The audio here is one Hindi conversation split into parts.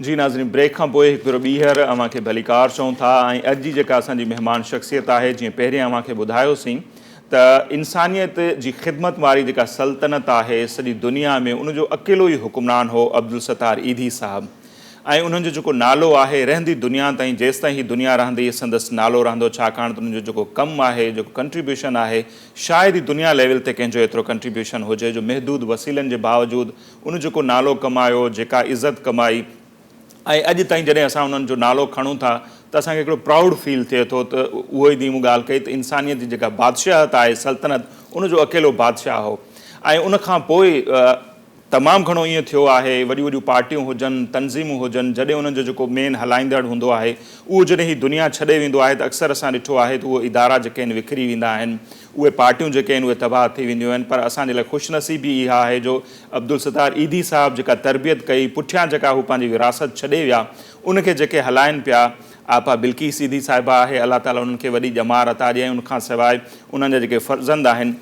जी नाज़रीन, ब्रेक खां पोइ हिकु भेरो ॿीहर अव्हांखे भलीकार चऊं था। ऐं अॼु जी जेका असांजी महिमान शख़्सियत आहे, जीअं पहिरें अव्हांखे ॿुधायोसीं त इंसानियत जी ख़िदमत वारी जेका सल्तनत आहे सॼी दुनिया में, उनजो अकेलो ई हुक्मरान हो अब्दुल सत्तार ईदी साहब। ऐं उन्हनि जो जेको नालो आहे रहंदी दुनिया ताईं, जेसि ताईं ही दुनिया रहंदी संदसि नालो रहंदो, छाकाणि त उन्हनि जो जेको कमु आहे, जेको कंट्रीब्यूशन आहे, शायदि ई दुनिया लेवल ते कंहिंजो एतिरो कंट्रीब्यूशन हुजे जो महदूद वसीलनि जे बावजूदि उन जेको नालो कमायो, जेका इज़त कमाई, ऐं अॼु ताईं जॾहिं असां उन्हनि जो नालो खणूं था त असांखे हिकिड़ो प्राउड फील थिए थो त उहो ई दी मूं ॻाल्हि कई त इंसानियत जी जेका बादशाहत आहे, सल्तनत, उनजो अकेलो बादशाह हो। ऐं उनखां पोइ तमामु घणो ईअं थियो आहे, वॾियूं वॾियूं पार्टियूं हुजनि, तनज़ीमूं हुजनि, जॾहिं उन्हनि जो जेको मेन हलाईंदड़ हूंदो आहे उहो जॾहिं ही दुनिया छॾे वेंदो आहे त अक्सर असां ॾिठो आहे त उहे इदारा जेके आहिनि विकिरी वेंदा आहिनि, उहे पार्टियूं जेके आहिनि उहे तबाह थी वेंदियूं आहिनि। पर असांजे लाइ ख़ुशनसीबी इहा आहे जो अब्दुल सत्तार ईदी साहब जेका तरबियत कई, पुठियां जेका हू पंहिंजी विरासत छॾे विया, उनखे जेके हलाइनि पिया, आपा बिल्किस ईदी साहिबा आहे, अलाह ताला उन्हनि खे वॾी ॼमार अता ॾियईं। उनखां सवाइ उन्हनि जा जेके फ़र्ज़ंद आहिनि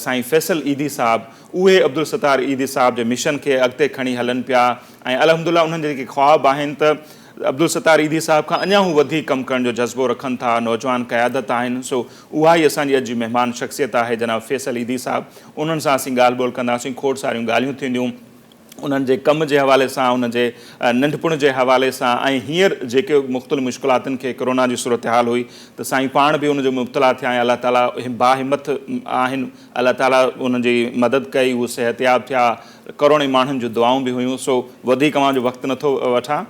साईं फैसल ईदी साहब, उहे अब्दुल सत्तार ईदी साहब जे मिशन खे अॻिते खणी हलनि पिया। ऐं अल्हम्दुलिल्लाह उन्हनि जे जेके ख़्वाब आहिनि त अब्दुल सत्तार ईदी साहब खां अञा हू वधीक कमु करण जो जज़्बो रखनि था, नौजवान क़यादत आहिनि। सो उहा ई असांजी अॼु जी महिमान शख़्सियत आहे जनाब फैसल ईदी साहब। उन्हनि सां असीं ॻाल्हि ॿोल कंदासीं, खोड़ सारियूं ॻाल्हियूं थींदियूं उन्हनि जे कम जे हवाले सां, उन जे नंढपण जे हवाले सां, ऐं हींअर जेके मुख़्तलिफ़ मुश्किलातुनि खे कोरोना जी सूरत हाल हुई त साईं पाण बि उनजो मुब्तला थिया ऐं अलाह ताला बाहिमत आहिनि, अलाह ताला उनजी मदद कई, उहे सिहतयाब थिया, करोड़े माण्हुनि जूं दुआऊं बि हुयूं। सो वधीक अव्हांजो वक़्तु नथो वठां,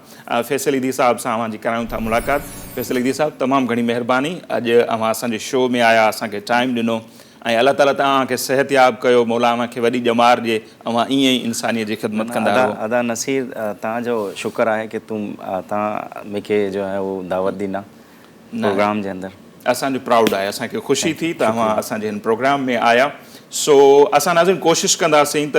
फैसल ईदी साहब सां अव्हांजी करायूं था मुलाक़ात। फैसल ईदी साहब, तमामु घणी महिरबानी, अॼु अव्हां असांजे शो में आया, असांखे टाइम ॾिनो, ऐं अलाह ताला तव्हांखे सिहतयाब कयो, मौला अव्हांखे वॾी ॼमार ॾिए, अव्हां ईअं ई इंसानियत जी ख़िदमत कंदा रहो। अदा नसीर, तव्हांजो शुक्र आहे कि तव्हां मूंखे जो आहे उहो दावत ॾिना प्रोग्राम जे अंदरि। असांजो प्राउड आहे, असांखे ख़ुशी थी त तव्हां असांजे हिन प्रोग्राम में आया। सो असां नाज़रीन कोशिशि कंदासीं त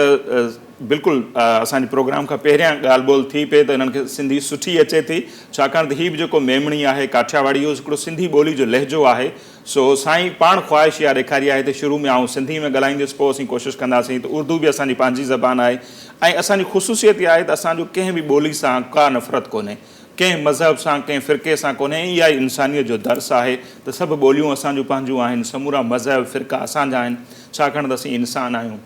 बिल्कुलु असांजे प्रोग्राम खां पहिरियां ॻाल्हि ॿोल थी पए त हिननि खे सिंधी सुठी अचे थी, छाकाणि त हीअ बि जेको मेमणी आहे काठियावाड़ी, इहो हिकिड़ो सिंधी ॿोली जो लहजो आहे। सो साईं पाण ख़्वाहिश इहा ॾेखारी आहे त शुरू में आउं सिंधी में ॻाल्हाईंदुसि, पोइ असीं कोशिशि कंदासीं त उर्दू बि असांजी पंहिंजी ज़बान आहे। ऐं असांजी ख़ुशूसियत इहा आहे त असांजो कंहिं बि ॿोली सां का नफ़रत कोन्हे, कंहिं मज़हब सां, कंहिं फ़िरक़े सां कोन्हे। इहा ई इंसानियत जो दर्स आहे त सभु ॿोलियूं असांजूं पंहिंजूं आहिनि, समूरा मज़हब फ़िरक़ा असांजा आहिनि, छाकाणि त असीं इंसान आहियूं,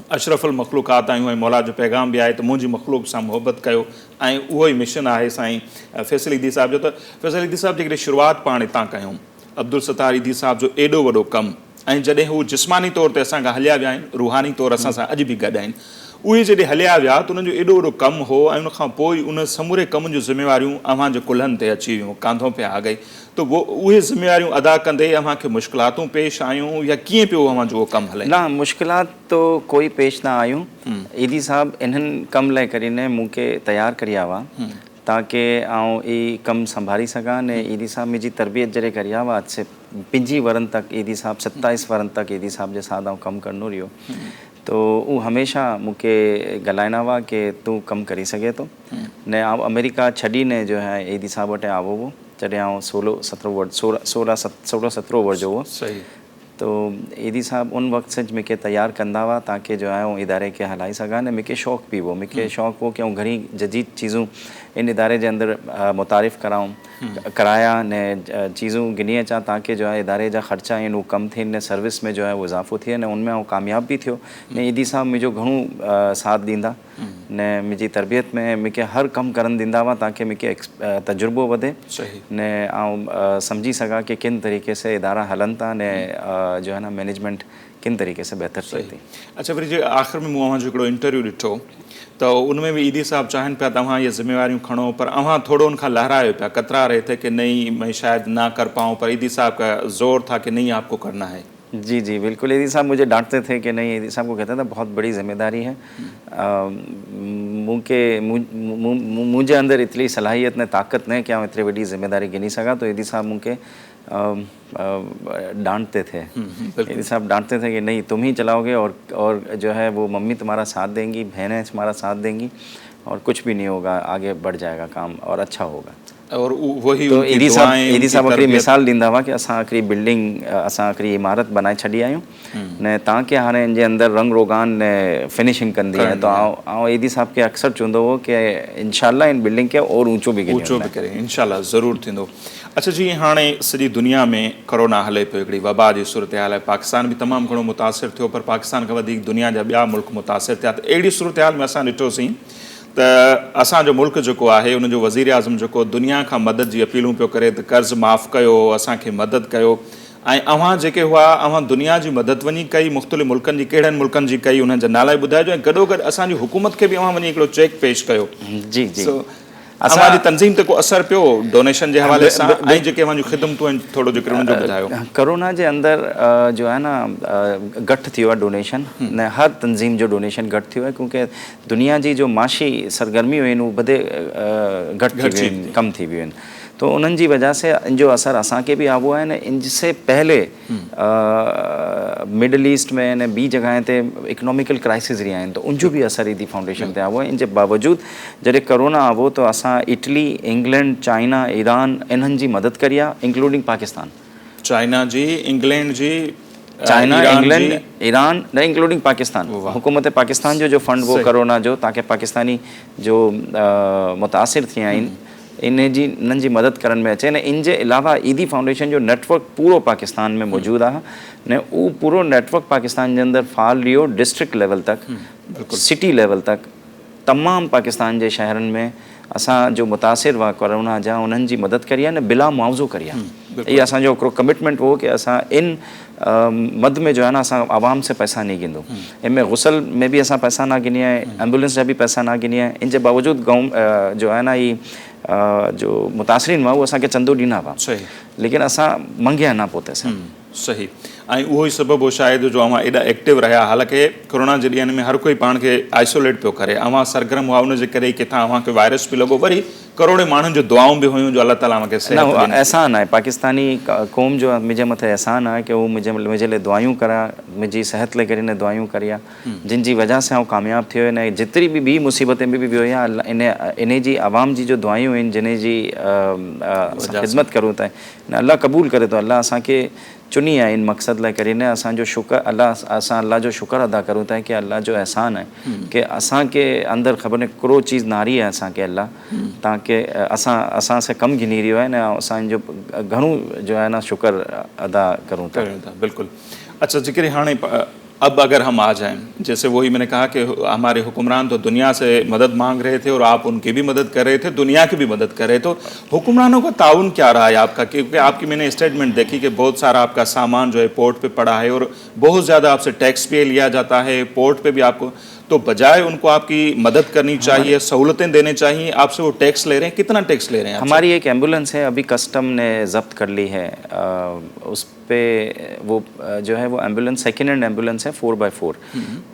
अशरफुल मख़लूक़ात आहियूं। ऐं मौला जो पैगाम बि आहे त मुंहिंजी मख़लूक़ सां मुहबत कयो, ऐं उहो ई मिशन आहे साईं फैसल ईदी साहब जो। त फैसल ईदी साहब जेकॾहिं शुरूआति पाण हितां कयूं, अब्दुल सत्तार ईदी साहब जो एॾो वॾो कमु, ऐं जॾहिं हू जिस्मानी तौर ते असां खां हलिया विया आहिनि, रूहानी तौरु असां सां अॼु बि गॾु आहिनि, उहे जॾहिं हलिया विया त उन्हनि जो एॾो वॾो कमु हो, ऐं उनखां पोइ उन समूरे कम जूं ज़िम्मेवारियूं अव्हांजे कुल्हनि ते अची वियूं, कांधों पे आ गई। त उहे ज़िम्मेवारियूं अदा कंदे अव्हांखे मुश्किलातूं पेश आयूं या कीअं पियो अव्हांजो उहो कमु हले? न, मुश्किलात तो कोई पेश न आयूं। ईदी साहब इन्हनि कम लाइ કરીને मूंखे तयारु करिया हुआ ताकि आउं ई कमु संभाली सघां। ने ईदी साहब मुंहिंजी तरबियत जॾहिं करिया हुआ, से 25 वरनि तक ईदी साहब, 27 वरनि तक ईदी साहब जे साथ आउं कमु कंदो रहियो। तो वो हमेशा मूंखे ॻाल्हाईंदा हुआ कि तूं कमु करी सघे थो। ने आउं अमेरिका छॾी ने जो है ईदी साहब वटि आवो हुओ जॾहिं आउं 16-17 वर्ष जो हुओ। सही। तो ईदी साहब उन वक्त से मूंखे तैयार कंदा हुआ ताकि जो है उन इदारे खे हलाई सघां। ने मूंखे शौक़ु बि हुओ, मूंखे शौक़ु हो कि आउं घणी जदीद चीज़ूं इन इदारे जे अंदरि मुतारिफ़ कराया ने चीज़ूं गिनी अचां ताकि जो है इदारे जा ख़र्चा आहिनि उहो कम थियनि, ने सर्विस में जो है वो इज़ाफ़ो थिए, ने उनमें आउं कामयाब भी थियो। ने ईदी साहब मुंहिंजो घणो साथ ॾींदा, ने मुंहिंजी तरबियत में मूंखे हर कमु करण ॾींदा हुआ ताकि मूंखे तजुर्बो वधे। सही। ने आउं सम्झी सघां कि किन तरीक़े से इदारा हलन था, ने जो है ना मैनेजमेंट किन तरीक़े से बेहतर थिए थी। अच्छा, वरी जे आख़िर में मूं अव्हांजो हिकिड़ो इंटरव्यू ॾिठो त उनमें भी ईदी साहब चाहनि पिया तव्हां ये जिम्मेवारियूं खणो, पर अव्हां थोड़ो उनखां लहराए पिया, कतरा रहे थे कि नहीं मैं शायद ना कर पाऊँ, पर ईदी साहब का जोर था कि नहीं आपको करना है। जी जी बिल्कुल, ईदी साहब मुझे डांटते थे कि नहीं, ईदी साहब को कहता था बहुत बड़ी जिम्मेदारी है, मुझे अंदर इतनी सलाहियत ने ताकत ने कि इतनी बड़ी जिम्मेदारी गिनी सका। तो ईदी साहब मुझे डांटते थे। ईदी साहब डांटते थे कि नहीं तुम ही चलाओगे, और जो है वो मम्मी तुम्हारा साथ देंगी, बहनें तुम्हारा साथ देंगी, और कुछ भी नहीं होगा, आगे बढ़ जाएगा काम और अच्छा होगा। और वही तो उनकी एडी दुआएं, साहब उनकी हिकिड़ी तरबियत। मिसाल ॾींदा हुआ कि असां हिकिड़ी बिल्डिंग असां हिकिड़ी इमारत बनाए छॾी आहियूं ने तव्हांखे हाणे इन जे अंदरि रंग रोगान ने फिनिशिंग कंदी आहे। करणी तो आउं एडी साहब खे अक्सर चवंदो हो कि इंशाल्लाह इन बिल्डिंग खे और ऊंचो बि ऊंचो बि करे इंशाल्लाह ज़रूरु थींदो। अच्छा, जीअं हाणे सॼी दुनिया में कोरोना हले पियो, हिकिड़ी वबा जी सूरत हाल आहे, पाकिस्तान बि तमामु घणो मुतासिर थियो, पर पाकिस्तान खां वधीक दुनिया जा ॿिया मुल्क मुतासिर थिया। त अहिड़ी सूरत हाल में असां ॾिठोसीं त असांजो मुल्क जेको आहे उनजो वज़ीर आज़म जेको दुनिया खां मदद जी अपीलूं पियो करे त कर्ज़ माफ़ु कयो, असांखे मदद कयो। ऐं अव्हां जेके हुआ अव्हां दुनिया जी मदद वञी कई, मुख़्तलिफ़ मुल्कनि जी, कहिड़नि मुल्कनि जी कई, उन्हनि जा नाला ॿुधाइजो, ऐं गॾोगॾु असांजी हुकूमत खे बि अव्हां वञी हिकिड़ो चेक पेश कयो। जी जी असांजी तंज़ीम ते को असरु पियो डोनेशन जे हवाले सां, ऐं जेके अव्हांजूं ख़िदमतूं आहिनि थोरो ज़िक्र उन्हनि जो ॿुधायो। कोरोना जे अंदरि जो है न घटि थियो आहे डोनेशन, न हर तंज़ीम जो डोनेशन घटि थियो आहे, क्योंकि दुनिया जी जो माशी सरगर्मियूं आहिनि उहे बधे घटि थी वियूं आहिनि, कम थी वियूं आहिनि। तो उन्हनि जी वजह से इन जो असरु असांखे बि आबो आहे न। इनसे पहले मिडल ईस्ट में न ॿी जॻह ते इकोनॉमिकल क्राइसिस रहिया आहिनि, तो उनजो बि असरु ईदी फाउंडेशन ते आबो आहे। इन जे बावजूदि जॾहिं कोरोना आबो तो असां इटली, इंग्लैंड, चाइना, ईरान इन्हनि जी मदद करी आहे, इंक्लूडिंग पाकिस्तान। चाइना जी, इंग्लैंड जी, चाइना, ईरान इंग्लैंड, जी, ईरान न इंक्लूडिंग पाकिस्तान। हुकूमत पाकिस्तान जो फंड वो कोरोना जो, ताकि पाकिस्तानी जो मुतासिर थिया आहिनि इन्हनि जी मदद करण में अचे न। इन जे अलावा ईदी फाउंडेशन जो नेटवर्क पूरो पाकिस्तान में मौजूदु आहे न। उहो पूरो नेटवर्क पाकिस्तान जे अंदरि फाल रहियो, डिस्ट्रिक्ट लेवल तक, सिटी लेवल तक, तमामु पाकिस्तान जे शहरनि में असां जो मुतासिर हुआ कोरोना जा, उन्हनि जी मदद करी आहे न, बिला मुआवज़ो करी आहे। ये असांजो हिकिड़ो कमिटमेंट हो कि असां इन मद में जो है ना असां आवाम से पैसा नहीं गिंदो। इनमें गुसल में भी असां पैसा ना गिनी है, एम्बुलेंस जा भी पैसा ना गिनी है। इन जे बावजूद जो है ना ये जो मुतासिरीन हुआ वो असांखे चंदो ॾिना हुआ, लेकिन असां मंगिया ना पोते सां। सही। ऐं उहो ई सबबु हो शायदि जो अव्हां एॾा एक्टिव रहिया, हालांकि कोरोना जे ॾींहंनि में हर कोई पाण खे आइसोलेट पियो करे, अव्हां सरगर्म हुआ, उनजे करे ई किथां अव्हांखे वायरस बि लॻो, वरी करोड़े माण्हुनि जो दुआऊं बि हुयूं जो अलाह ताला अव्हांखे सिहत ॾिनी। एहसान आहे पाकिस्तानी क़ौम जो मुंहिंजे मथे एहसान आहे कि उहो मुंहिंजे लाइ दुआयूं करा, मुंहिंजी सिहत लाइ करे दुआयूं करी आहे, जिन जी वजह से कामयाबु थियो आहिनि। ऐं जेतिरी बि ॿी मुसीबतें में बि वियो आहे, इन जी आवाम जी जो दुआयूं आहिनि, जिन जी ख़िदमत करूं था, अल्लाह क़बूल करे थो। अल्लाह असांखे चुनी आहे इन मक़सद लाइ करे न। असांजो शुक्र अल्लाह जो शुक्र अदा करूं था कि अल्लाह जो एहसान आहे कि असांखे अंदरि ख़बर न हिकिड़ो चीज़ नारी आहे असांखे अल्लाह, ताकि असां से कम गिनी रहियो आहे न। असांजो घणो जो है ना शुक्र अदा करूं था। बिल्कुल। अच्छा, जिक्र हाणे अब अगर हम आ जाएं, जैसे वही मैंने कहा कि हमारे हुक्मरान तो दुनिया से मदद मांग रहे थे और आप उनकी भी मदद कर रहे थे, दुनिया की भी मदद कर रहे थे। तो हुक्मरानों का ताउन क्या रहा है आपका? क्योंकि आपकी मैंने स्टेटमेंट देखी कि बहुत सारा आपका सामान जो है पोर्ट पे पड़ा है और बहुत ज़्यादा आपसे टैक्स पे लिया जाता है, पोर्ट पे भी आपको, तो बजाय उनको आपकी मदद करनी चाहिए, सहूलतें देने चाहिए, आपसे वो टैक्स ले रहे हैं। कितना टैक्स ले रहे हैं? हमारी एक एम्बुलेंस है, अभी कस्टम ने ज़ब्त कर ली है। उस पे वो जो है वो एम्बुलेंस सेकेंड हैंड एम्बुलेंस है, 4x4।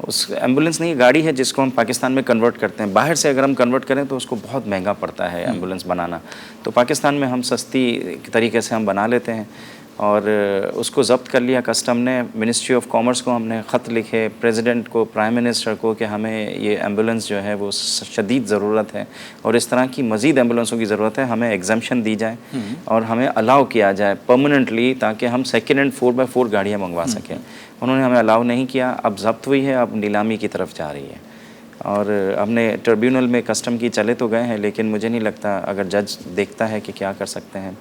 उस एम्बुलेंस नहीं, गाड़ी है जिसको हम पाकिस्तान में कन्वर्ट करते हैं। बाहर से अगर हम कन्वर्ट करें तो उसको बहुत महंगा पड़ता है एम्बुलेंस बनाना। तो पाकिस्तान में हम सस्ती तरीके से हम बना लेते हैं और उसको ज़ब्त कर लिया कस्टम ने। मिनिस्ट्री ऑफ कॉमर्स को हमने ख़त लिखे, प्रेसिडेंट को, प्राइम मिनिस्टर को, कि हमें ये एम्बुलेंस जो है वो शदीद ज़रूरत है और इस तरह की मज़ीद एम्बुलेंसों की ज़रूरत है। हमें एग्जाम्शन दी जाए और हमें अलाउ किया जाए परमानेंटली, ताकि हम सेकेंड हैंड 4x4 गाड़ियाँ मंगवा सकें। उन्होंने हमें अलाउ नहीं किया। अब ज़ब्त हुई है, अब नीलामी की तरफ जा रही है और हमने ट्रिब्यूनल में कस्टम की चले तो गए हैं, लेकिन मुझे नहीं लगता, अगर जज देखता है कि क्या कर सकते हैं,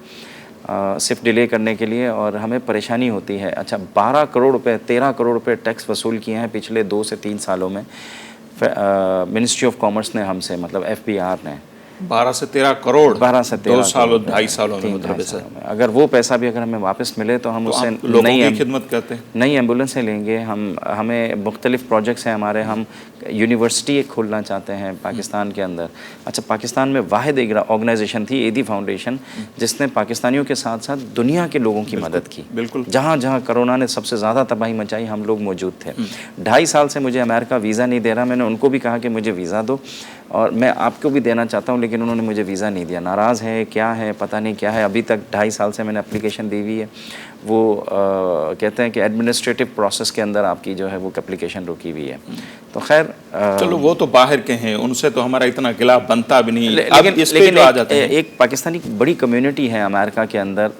सिर्फ डिले करने के लिए, और हमें परेशानी होती है। अच्छा, 12 करोड़ रुपए, 13 करोड़ रुपए टैक्स वसूल किए हैं पिछले 2 से 3 सालों में मिनिस्ट्री ऑफ कॉमर्स ने हमसे, मतलब FBI ने। 12 से 13 करोड़ 12 से 13 2 सालों 2.5 सालों में, मतलब अगर वो पैसा भी अगर हमें वापस मिले तो हम उससे नई खिदमत करते हैं, नई एम्बुलेंसें लेंगे। हमें मुख्तलिफ प्रोजेक्ट्स हैं हमारे। हम यूनिवर्सिटी एक खोलना चाहते हैं पाकिस्तान के अंदर। अच्छा, पाकिस्तान में वाहिद एक ऑर्गेनाइजेशन थी, एदी फाउंडेशन, जिसने पाकिस्तानियों के साथ साथ दुनिया के लोगों की मदद की। बिल्कुल। जहाँ जहाँ कोरोना ने सबसे ज़्यादा तबाही मचाई, हम लोग मौजूद थे। 2.5 साल से मुझे अमेरिका वीज़ा नहीं दे रहा। मैंने उनको भी कहा कि मुझे वीज़ा दो, और मैं आपको भी देना चाहता हूँ, लेकिन उन्होंने मुझे वीज़ा नहीं दिया। नाराज़ है, क्या है पता नहीं क्या है। अभी तक 2.5 साल से मैंने एप्लीकेशन दी हुई है। वो कहते हैं कि एडमिनिस्ट्रेटिव प्रोसेस के अंदर आपकी जो है वो एप्लीकेशन रुकी हुई है। तो खैर चलो वो तो बाहर के हैं, उनसे तो हमारा इतना गिला बनता भी नहीं। अब इस पे लेकिन जो आ जाते हैं, एक पाकिस्तानी बड़ी कम्युनिटी है अमेरिका के अंदर,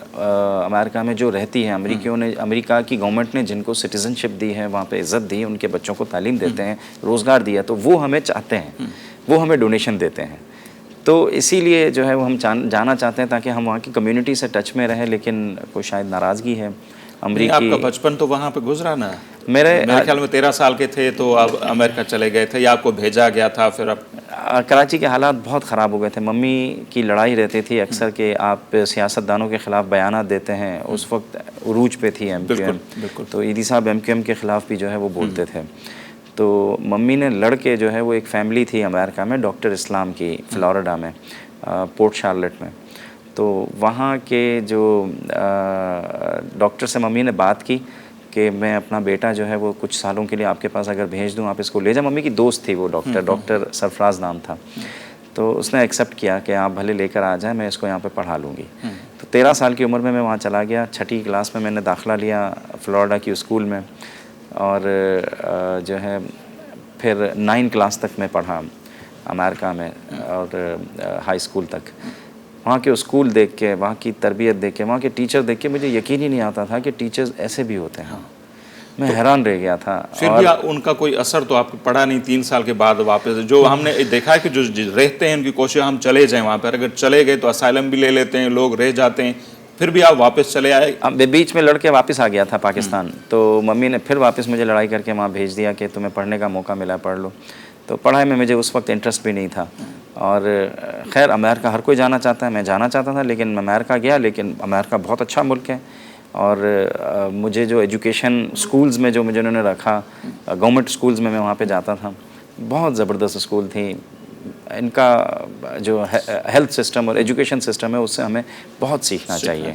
अमेरिका में जो रहती है। अमेरिका की गवर्नमेंट ने जिनको सिटीज़नशिप दी है, वहाँ पे इज़्ज़त दी है, उनके बच्चों को तालीम देते हैं, रोज़गार दिया, तो वो हमें चाहते हैं, वो हमें डोनेशन देते हैं। तो इसीलिए जो है वो हम जाना चाहते हैं ताकि हम वहाँ की कम्युनिटी से टच में रहें। लेकिन कोई शायद नाराज़गी है अमरीकी। आपका बचपन तो वहाँ पे गुजरा ना? मेरे ख्याल में 13 साल के थे तो आप अमेरिका चले गए थे, या आपको भेजा गया था? फिर आप कराची के हालात बहुत ख़राब हो गए थे। मम्मी की लड़ाई रहती थी अक्सर कि आप सियासतदानों के ख़िलाफ़ बयानात देते हैं। उस वक्त उरूज पे थी MQM, तो ईदी साहब MQM के ख़िलाफ़ भी जो है वो बोलते थे। तो मम्मी ने लड़के जो है वो, एक फ़ैमिली थी अमेरिका में, डॉक्टर इस्लाम की, फ़्लोरिडा में, पोर्ट शार्लेट में। तो वहाँ के जो डॉक्टर से मम्मी ने बात की कि मैं अपना बेटा जो है वो कुछ सालों के लिए आपके पास अगर भेज दूँ, आप इसको ले जाओ। मम्मी की दोस्त थी वो डॉक्टर सरफराज नाम था। तो उसने एक्सेप्ट किया कि आप भले लेकर आ जाएं, मैं इसको यहाँ पे पढ़ा लूँगी। तो 13 साल की उम्र में मैं वहाँ चला गया। 6ठी क्लास में मैंने दाखिला लिया फ़्लोरिडा की स्कूल में, और जो है फिर 9 क्लास तक मैं पढ़ा अमेरिका में, और हाई स्कूल तक। वहाँ के स्कूल देख के, वहाँ की तरबियत देख के, वहाँ के टीचर देख के मुझे यकीन ही नहीं आता था कि टीचर्स ऐसे भी होते हैं। मैं हैरान रह गया था। फिर भी उनका कोई असर तो आपको पड़ा नहीं 3 साल के बाद वापस? जो हमने देखा है कि जो रहते हैं उनकी कोशिश हम चले जाएं वहाँ पर, अगर चले गए तो असाइलम भी ले लेते हैं, लोग रह जाते हैं, फिर भी आप वापस चले आए? अब बीच में लड़के वापस आ गया था पाकिस्तान। तो मम्मी ने फिर वापस मुझे लड़ाई करके वहाँ भेज दिया कि तुम्हें पढ़ने का मौका मिला, पढ़ लो। तो पढ़ाई में मुझे उस वक्त इंटरेस्ट भी नहीं था। और खैर अमेरिका हर कोई जाना चाहता है, मैं जाना चाहता था, लेकिन अमेरिका गया। लेकिन अमेरिका बहुत अच्छा मुल्क है, और मुझे जो एजुकेशन स्कूल्स में जो मुझे उन्होंने रखा, गवर्नमेंट स्कूल्स में मैं वहाँ पे जाता था, बहुत ज़बरदस्त स्कूल थी। इनका जो हेल्थ सिस्टम और एजुकेशन सिस्टम है उससे हमें बहुत सीखना चाहिए।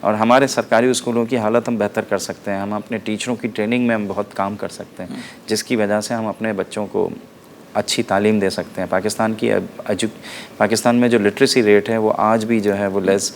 और हमारे सरकारी स्कूलों की हालत हम बेहतर कर सकते हैं। हम अपने टीचरों की ट्रेनिंग में हम बहुत काम कर सकते हैं, जिसकी वजह से हम अपने बच्चों को अच्छी तालीम दे सकते हैं। पाकिस्तान में जो लिटरेसी रेट है वो आज भी जो है वो लेस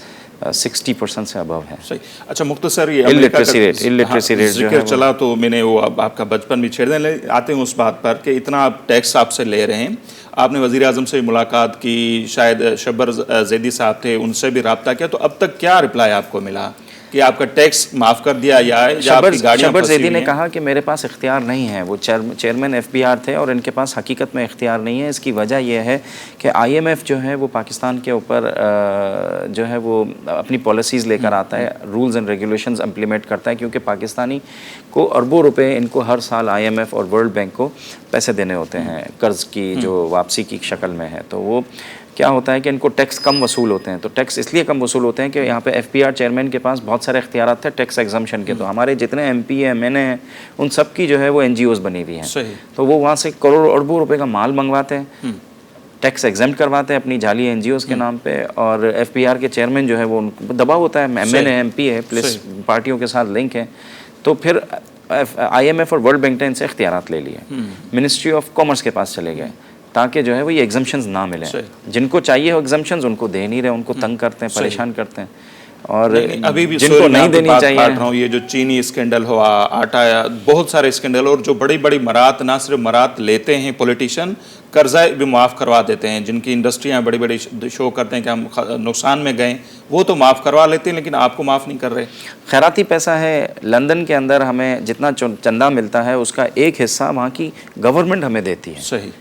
60% से अबव है। सही। अच्छा मुख्तसर ये इलिटरेसी रेट जो है चला तो मैंने वो अब आपका बचपन भी छेड़ दें। आते हैं उस बात पर कि इतना आप टैक्स आपसे ले रहे हैं, आपने वज़ीर आज़म से मुलाकात की, शायद शब्बर ज़ैदी साहब थे, उनसे भी रब्ता किया, तो अब तक क्या रिप्लाई आपको मिला कि आपका टैक्स माफ़ कर दिया या शब्बर ज़ैदी ने कहा कि मेरे पास इख्तियार नहीं है। वो चेयरमैन FBR थे और इनके पास हकीकत में इख्तियार नहीं है। इसकी वजह यह है कि IMF जो है वो पाकिस्तान के ऊपर जो है वो अपनी पॉलिसीज़ लेकर आता है, रूल्स एंड रेगुलेशंस इम्प्लीमेंट करता है, क्योंकि पाकिस्तानी को अरबों रुपए इनको हर साल IMF और वर्ल्ड बैंक को पैसे देने होते हैं कर्ज़ की जो वापसी की शक्ल में है। तो वो क्या होता है कि इनको टैक्स कम वसूल होते हैं। तो टैक्स इसलिए कम वसूल होते हैं कि यहाँ पे FBR चेयरमैन के पास बहुत सारे इख्तियारात थे टैक्स एग्जम्पशन के। तो हमारे जितने MP हैं, MNA हैं, उन सब की जो है वो NGOs बनी हुई हैं। तो वो वहाँ से करोड़ अरबों रुपए का माल मंगवाते हैं, टैक्स एग्जेम्प्ट करवाते हैं अपनी जाली NGOs के नाम पे, और FBR के चेयरमैन जो है वो उनको दबाव होता है, MNA MP है, प्लस पार्टियों के साथ लिंक है। तो फिर IMF और वर्ल्ड बैंक ने इनसे इख्तियारात ले लिए, मिनिस्ट्री ऑफ कॉमर्स के पास चले गए ताकि जो है वो ये एग्जम्पशंस ना मिलें। जिनको चाहिए वो एग्जम्पशंस उनको दे नहीं रहे, उनको तंग करते हैं, परेशान करते हैं। और अभी भी जिनको नहीं देनी चाहिए, ये जो चीनी स्कैंडल हुआ, आटा, बहुत सारे स्कैंडल, और जो बड़ी बड़ी मरात, ना सिर्फ मरात लेते हैं पॉलिटिशियन, कर्जा भी माफ़ करवा देते हैं। जिनकी इंडस्ट्रियाँ बड़ी बड़ी शो करते हैं कि हम नुकसान में गए, वो तो माफ़ करवा लेते हैं, लेकिन आपको माफ़ नहीं कर रहे। खैराती पैसा है। लंदन के अंदर हमें जितना चंदा मिलता है उसका एक हिस्सा वहाँ की गवर्नमेंट हमें देती है। सही।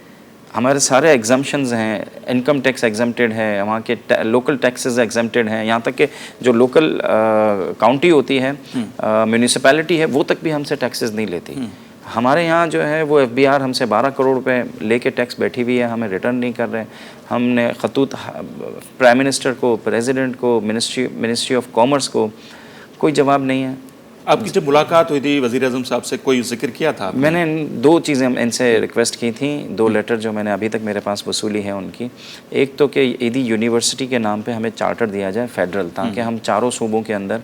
हमारे सारे एग्जम्पशंस हैं, इनकम टैक्स एग्जम्प्टेड है, वहाँ के लोकल टैक्सेस एग्जम्प्टेड हैं, यहाँ तक कि जो लोकल काउंटी होती है, म्यूनिसिपैलिटी है, वो तक भी हमसे टैक्सेस नहीं लेती। हमारे यहाँ जो है वो FBR हमसे 12 करोड़ रुपए लेके टैक्स बैठी हुई है, हमें रिटर्न नहीं कर रहे। हमने खतूत प्राइम मिनिस्टर को, प्रेसिडेंट को, मिनिस्ट्री ऑफ कॉमर्स को, कोई जवाब नहीं है। आपकी जब मुलाकात हुई थी वज़ीर आज़म साहब से, कोई जिक्र किया था आपने? मैंने 2 चीज़ें इनसे रिक्वेस्ट की थी, 2 लेटर जो मैंने अभी तक मेरे पास वसूली है उनकी। एक तो कि ईदी यूनिवर्सिटी के नाम पे हमें चार्टर दिया जाए फेडरल, ताकि हम चारों सूबों के अंदर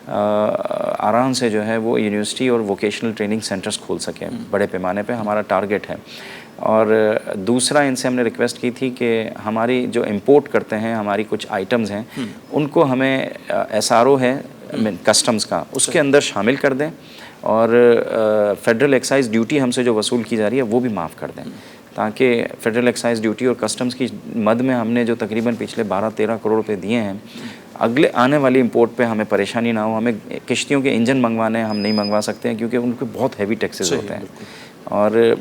आराम से जो है वो यूनिवर्सिटी और वोकेशनल ट्रेनिंग सेंटर्स खोल सकें बड़े पैमाने पे, हमारा टारगेट है। और दूसरा इनसे हमने रिक्वेस्ट की थी कि हमारी जो इंपोर्ट करते हैं हमारी कुछ आइटम्स हैं उनको हमें SRO है कस्टम्स का उसके अंदर शामिल कर दें और फेडरल एक्साइज ड्यूटी हमसे जो वसूल की जा रही है वो भी माफ़ कर दें, ताकि फेडरल एक्साइज ड्यूटी और कस्टम्स की मद में हमने जो तकरीबन पिछले 12-13 करोड़ रुपए दिए हैं, अगले आने वाली इंपोर्ट पे हमें परेशानी ना हो। हमें किश्तियों के इंजन मंगवाने हैं, हम नहीं मंगवा सकते हैं क्योंकि उनके बहुत हैवी टैक्सेस होते हैं और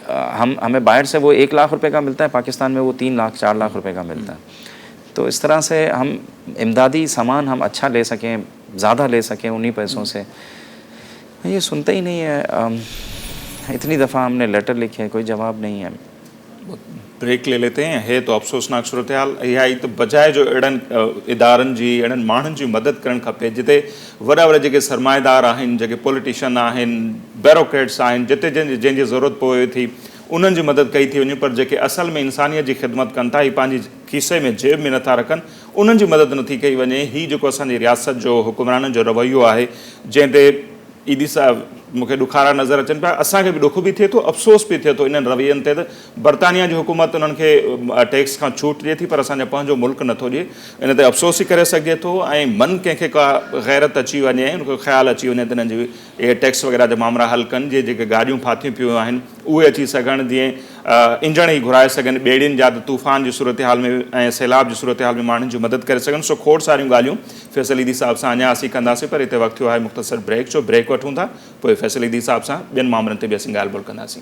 हमें बाहर से वो 1 लाख रुपए का मिलता है, पाकिस्तान में वो 3 लाख 4 लाख रुपए का मिलता है। तो इस तरह से हम इमदादी सामान हम अच्छा ले सकें, ज़्यादा ले सकें उन्हीं पैसों से। ये सुनते ही नहीं है। इतनी दफ़ा हमने लेटर लिखे, कोई जवाब नहीं है। ब्रेक ले लेते हैं। है तो अफ़सोसनाक सूरत हाल इहा ई त बजाए जो अहिड़नि इदारनि जी अहिड़नि माण्हुनि जी मदद करणु खपे जिते वॾा वॾा जेके सरमाएदार आहिनि, जेके पॉलिटिशियन आहिनि, ब्यूरोक्रेट्स आहिनि, जिते जंहिंजी ज़रूरत पवे थी उन्हनि जी मदद कई थी वञे, पर जेके असल में इंसानियत जी ख़िदमत कनि था, ही पंहिंजी खीसे में जेब में नथा रखनि, उन्हनि जी मदद नथी कई वञे। ही जेको असांजी रियासत जो हुकुमराननि जो रवैयो आहे जंहिं ते ईदी साहब मूंखे ॾुखारा नज़र अचनि पिया, असांखे बि ॾुख बि थिए थो, अफ़सोस बि थिए थो इन्हनि रवैयनि ते। त बरतानिया जी हुकूमत उन्हनि खे टैक्स खां छूट ॾिए थी, पर असांजो पंहिंजो मुल्क नथो ॾिए। इन ते अफ़सोस ई करे सघिजे थो ऐं मन कंहिंखे का गैरत अची वञे, उनखे ख़्यालु अची वञे त इन्हनि जी इहे टैक्स वग़ैरह जा मामला हल कनि, जेके गाॾियूं फाथियूं पियूं आहिनि उहे अची सघनि, जीअं इंजण ई घुराए सघनि, ॿेड़ियुनि जा तूफ़ान जी सूरत हाल में ऐं सैलाब जी सूरत हाल में माण्हुनि जी मदद करे सघनि। सो खोड़ सारियूं ॻाल्हियूं फैसल ईदी साहब सां अञा असीं कंदासीं, पर हिते वक़्तु थियो आहे मुख़्तसर ब्रेक जो। ब्रेक वठूं था, पोइ फैसल ईदी साहब सां ॿियनि मामलनि ते बि असीं ॻाल्हि ॿोल कंदासीं।